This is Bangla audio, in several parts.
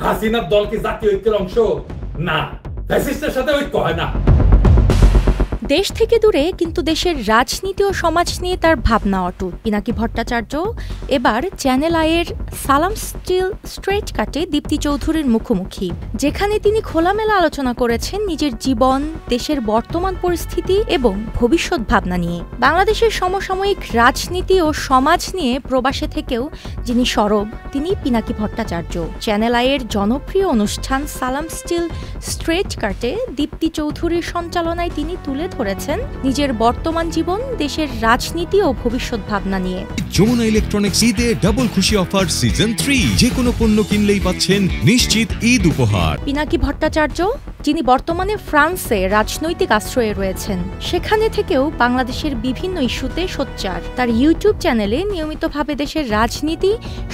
হাসিনার দল কি জাতীয় ঐক্যের অংশ? না, ফ্যাসিস্টের সাথে ঐক্য হয় না। দেশ থেকে দূরে কিন্তু দেশের রাজনীতি ও সমাজ নিয়ে তার ভাবনা অটুট। পিনাকি ভট্টাচার্য এবার চ্যানেল আইয়ের সালাম স্টিল স্ট্রেট কাটে দীপ্তি চৌধুরীর মুখোমুখি, যেখানে তিনি খোলামেলা আলোচনা করেছেন নিজের জীবন, দেশের বর্তমান পরিস্থিতি এবং ভবিষ্যৎ ভাবনা নিয়ে। বাংলাদেশের সমসাময়িক রাজনীতি ও সমাজ নিয়ে প্রবাসে থেকেও যিনি সরব, তিনি পিনাকি ভট্টাচার্য। চ্যানেল আইয়ের জনপ্রিয় অনুষ্ঠান সালাম স্টিল স্ট্রেট কাটে দীপ্তি চৌধুরীর সঞ্চালনায় তিনি তুলে ধরেছেন নিজের বর্তমান জীবন, দেশের রাজনীতি ও ভবিষ্যৎ ভাবনা নিয়ে। যমুনা ইলেকট্রনিক্স ঈদে ডাবল খুশি অফার সিজন 3, যে কোনো পণ্য কিনলেই পাচ্ছেন নিশ্চিত ঈদ উপহার। পিনাকি ভট্টাচার্য, যিনি বর্তমানে ফ্রান্সে রাজনৈতিক আশ্রয়ে রয়েছেন, সেখানে থেকেও বাংলাদেশের বিভিন্ন ইস্যুতে সোচ্চার। তার ইউটিউব চ্যানেলে নিয়মিতভাবে দেশের রাজনীতি,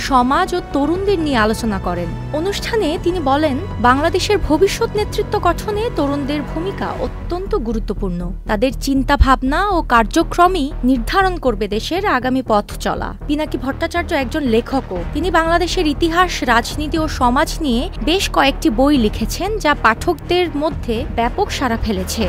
সমাজ ও তরুণদের নিয়ে আলোচনা করেন। অনুষ্ঠানে তিনি বলেন, বাংলাদেশের ভবিষ্যৎ নেতৃত্ব গঠনে তরুণদের ভূমিকা অত্যন্ত গুরুত্বপূর্ণ। তাদের চিন্তা ভাবনা ও কার্যক্রমই নির্ধারণ করবে দেশের আগামী পথ চলা। পিনাকি ভট্টাচার্য একজন লেখকও। তিনি বাংলাদেশের ইতিহাস, রাজনীতি ও সমাজ নিয়ে বেশ কয়েকটি বই লিখেছেন, যা পাঠকদের মধ্যে ব্যাপক সাড়া ফেলেছে।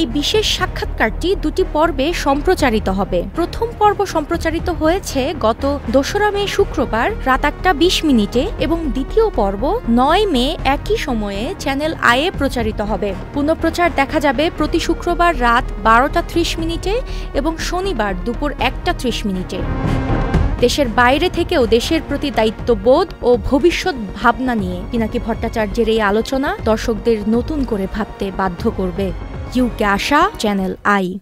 এই বিশেষ সাক্ষাৎকারটি দুটি পর্বে সম্প্রচারিত হবে। প্রথম পর্ব সম্প্রচারিত হয়েছে গত 2রা মে শুক্রবার রাত 8:20 এবং দ্বিতীয় পর্ব 9 মে একই সময়ে চ্যানেল আইয়ে প্রচারিত হবে। পুনঃপ্রচার দেখা যাবে প্রতি শুক্রবার রাত 12:30 এবং শনিবার দুপুর 1:30। দেশের বাইরে থেকেও দেশের প্রতি দায়িত্ববোধ ও ভবিষ্যৎ ভাবনা নিয়ে পিনাকি ভট্টাচার্যের এই আলোচনা দর্শকদের নতুন করে ভাবতে বাধ্য করবে। UK Asha, channel I.